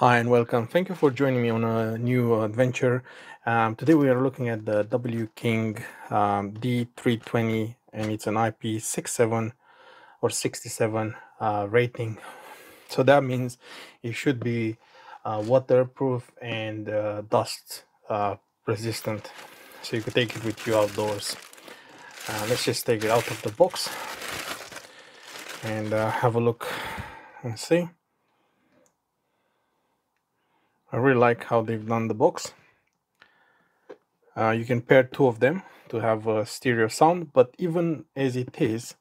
Hi and welcome. Thank you for joining me on a new adventure. Today we are looking at the W King D320, and it's an IP67 or 67 rating. So that means it should be waterproof and dust resistant. So you could take it with you outdoors. Let's just take it out of the box and have a look and see. I really like how they've done the box. You can pair two of them to have a stereo sound, but even as it is,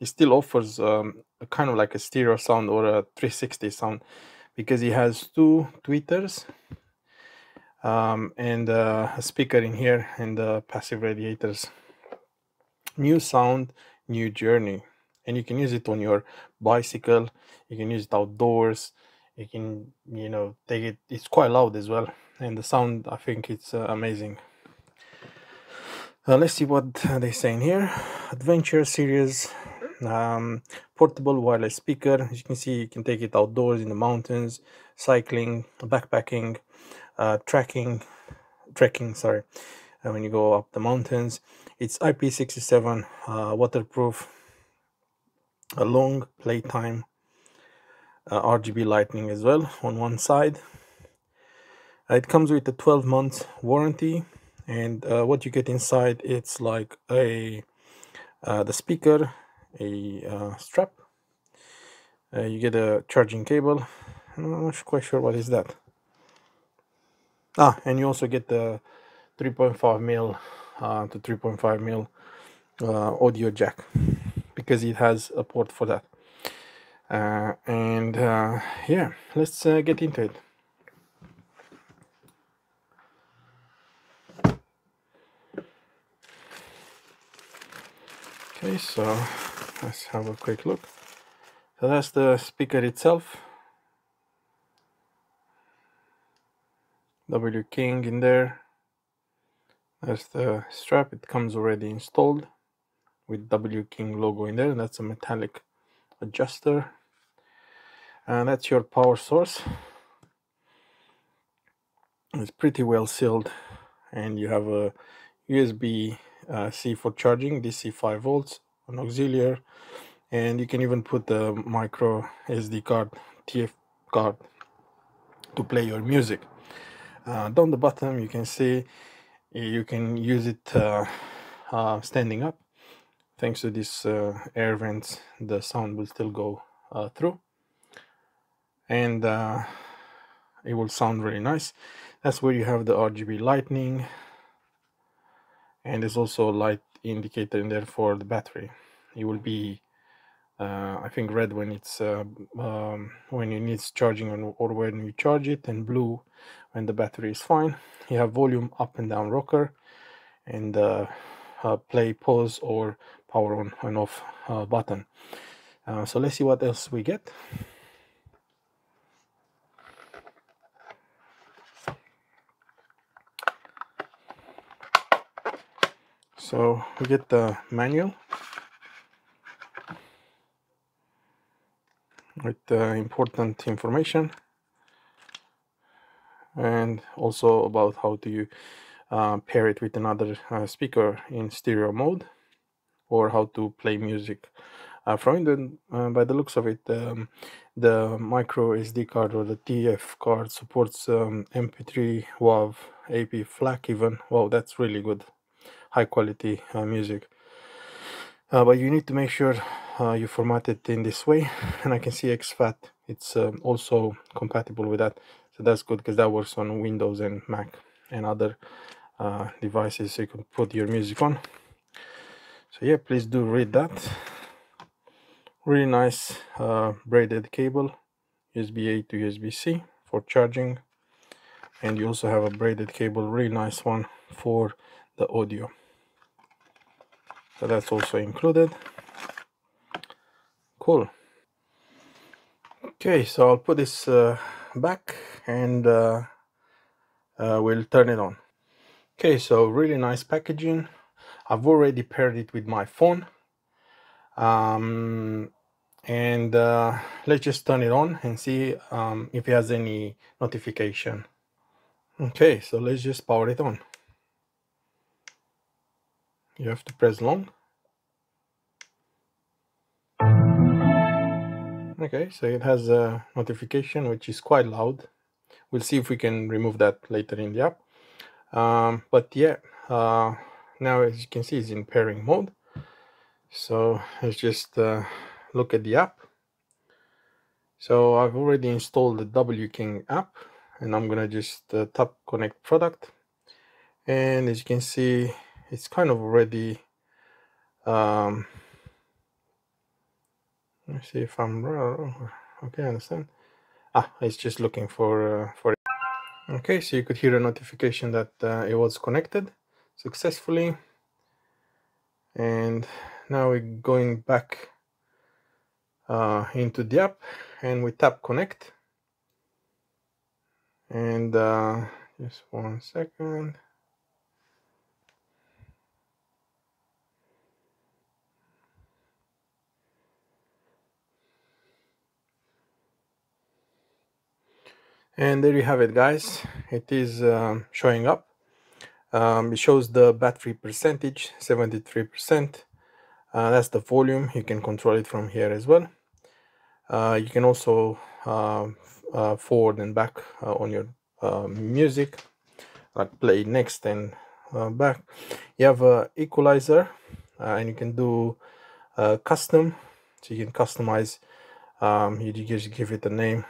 it still offers a kind of like a stereo sound or a 360 sound, because it has two tweeters and a speaker in here and passive radiators. New sound, new journey, and you can use it on your bicycle, you can use it outdoors, you can take it. It's quite loud as well, and the sound, I think it's amazing. Let's see what they say in here. Adventure series, portable wireless speaker. As you can see, you can take it outdoors in the mountains, cycling, backpacking, trekking. Sorry, when you go up the mountains. It's IP67, waterproof, a long playtime, RGB lighting as well on one side. It comes with a 12-month warranty, and what you get inside, it's like a the speaker, a strap. You get a charging cable. I'm not quite sure what is that. And you also get the 3.5 mil to 3.5 mil audio jack, because it has a port for that. Yeah, let's get into it. Okay, so let's have a quick look. So that's the speaker itself. W King in there. That's the strap. It comes already installed with W King logo in there. That's a metallic adjuster. And that's your power source. It's pretty well sealed, and you have a USB C for charging, DC 5 volts, an auxiliary, and you can even put the micro SD card, TF card, to play your music. Down the bottom you can see you can use it standing up. Thanks to this air vents, the sound will still go through, and it will sound really nice. That's where you have the RGB lighting, and there's also a light indicator in there for the battery. It will be I think red when it's when it needs charging, or when you charge it, and blue when the battery is fine. You have volume up and down rocker, and play, pause, or power on and off button. So let's see what else we get. So we get the manual with important information, and also about how to pair it with another speaker in stereo mode, or how to play music from it. By the looks of it, the micro SD card or the TF card supports MP3, WAV, AP, FLAC even. Wow, that's really good, high quality music. But you need to make sure you format it in this way, and I can see exFAT, it's also compatible with that, so that's good, because that works on Windows and Mac and other devices, so you can put your music on. So yeah, please do read that. Really nice braided cable, USB-A to USB-C for charging, and you also have a braided cable, really nice one, for the audio. So that's also included. Cool. Okay, so I'll put this back, and we'll turn it on. Okay, so really nice packaging. I've already paired it with my phone, and let's just turn it on and see if it has any notification. Okay, so let's just power it on. You have to press long. Okay, so it has a notification which is quite loud. We'll see if we can remove that later in the app. But yeah, now as you can see, it's in pairing mode. So let's just look at the app. So I've already installed the WKing app, and I'm gonna just tap connect product. And as you can see, it's kind of already let's see if I'm okay, I understand. It's just looking for it. Okay, so you could hear a notification that it was connected successfully. And now we're going back into the app, and we tap connect. And just 1 second. And there you have it, guys. It is showing up. It shows the battery percentage, 73%. That's the volume. You can control it from here as well. You can also forward and back on your music, like play next and back. You have a equalizer, and you can do custom. So you can customize. You just give it a name.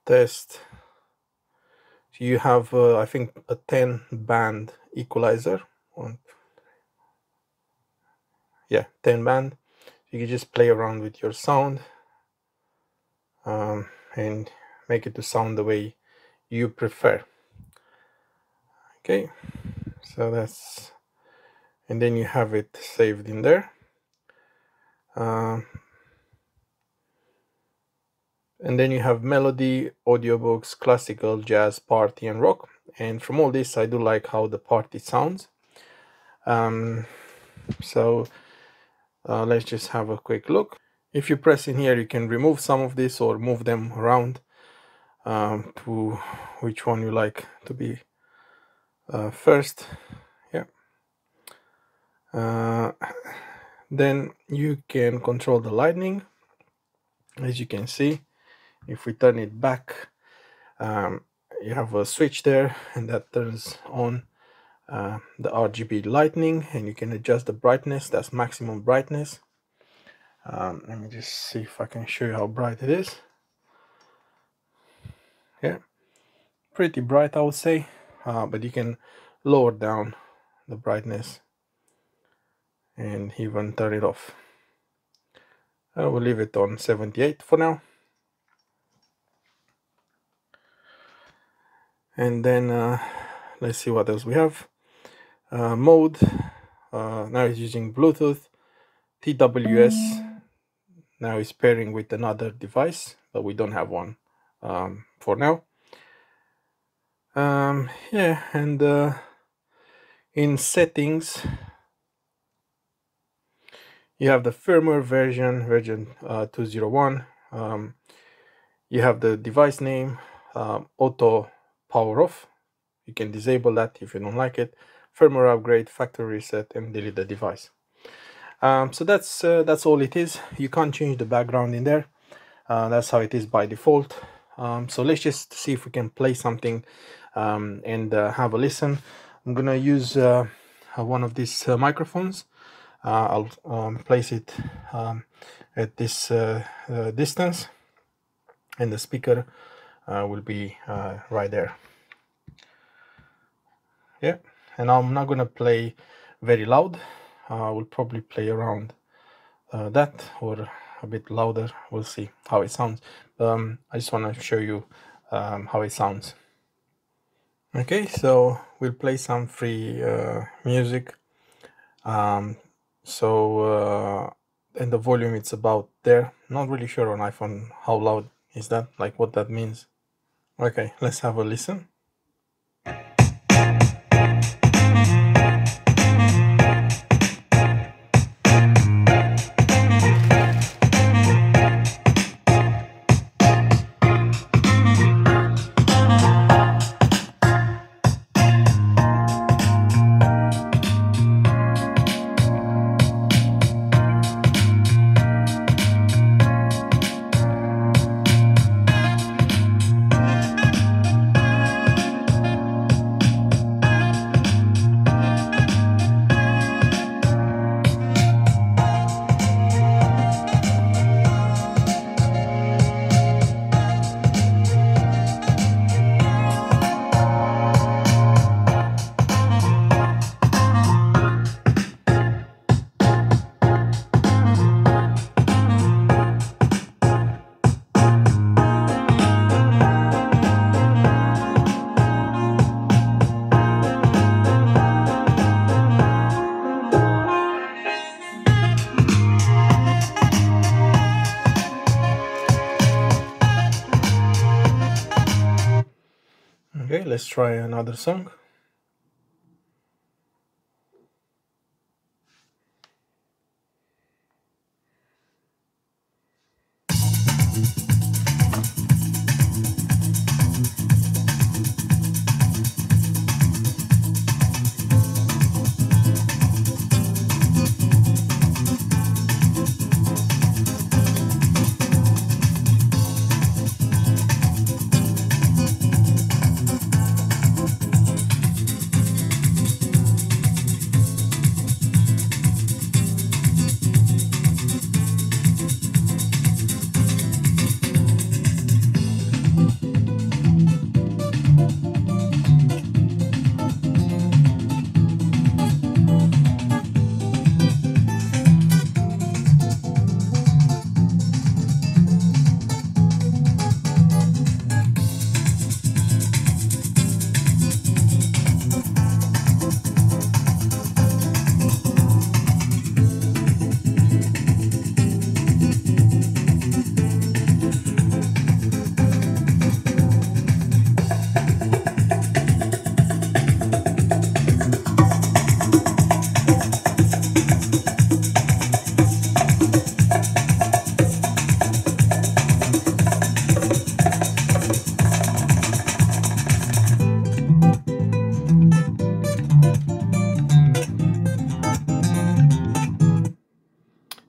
Test. So you have I think a 10 band equalizer. 10 band. You can just play around with your sound and make it to sound the way you prefer. Okay, so that's, and then you have it saved in there. And then you have melody, audiobooks, classical, jazz, party, and rock. And from all this, I do like how the party sounds. So let's just have a quick look. If you press in here, you can remove some of this or move them around to which one you like to be first. Yeah. Then you can control the lighting. As you can see, if we turn it back, you have a switch there, and that turns on the RGB lighting, and you can adjust the brightness. That's maximum brightness. Let me just see if I can show you how bright it is. Yeah, pretty bright, I would say, but you can lower down the brightness and even turn it off. I will leave it on 78 for now. And then let's see what else we have. Mode, now it's using Bluetooth. TWS, now it's pairing with another device, but we don't have one for now. Yeah, and in settings, you have the firmware version 201. You have the device name, auto power off. You can disable that if you don't like it. Firmware upgrade, factory reset, and delete the device. So that's all it is. You can't change the background in there. That's how it is by default. So let's just see if we can play something and have a listen. I'm gonna use one of these microphones. I'll place it at this distance, and the speaker will be right there. Yeah, and I'm not gonna play very loud. I will probably play around that or a bit louder. We'll see how it sounds. I just want to show you how it sounds. Okay, so we'll play some free music. And the volume, it's about there. Not really sure on iPhone how loud is that, like what that means. Okay, let's have a listen. Okay, let's try another song.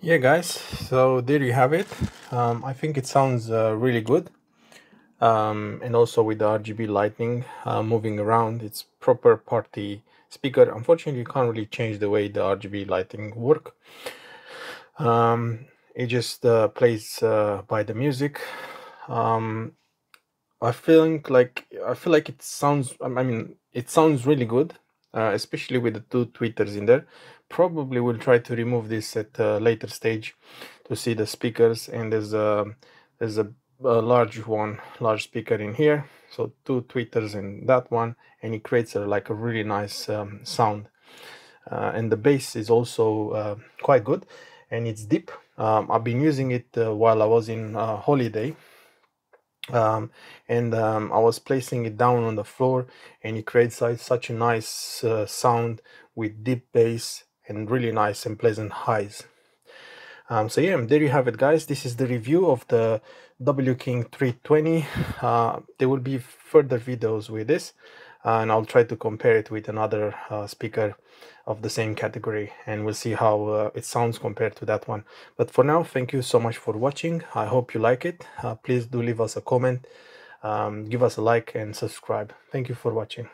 Yeah, guys, so there you have it. I think it sounds really good. And also with the RGB lighting moving around, it's proper party speaker. Unfortunately, you can't really change the way the RGB lighting work. It just plays by the music. I feel like it sounds. I mean, it sounds really good, especially with the two tweeters in there. Probably will try to remove this at a later stage to see the speakers. And there's a large speaker in here. So two tweeters in that one, and it creates like a really nice sound. And the bass is also quite good, and it's deep. I've been using it while I was in holiday. I was placing it down on the floor, and it creates such a nice sound with deep bass and really nice and pleasant highs. So yeah, there you have it, guys. This is the review of the W-King 320. There will be further videos with this, and I'll try to compare it with another speaker of the same category, and we'll see how it sounds compared to that one. But for now, thank you so much for watching. I hope you like it. Please do leave us a comment, give us a like, and subscribe. Thank you for watching.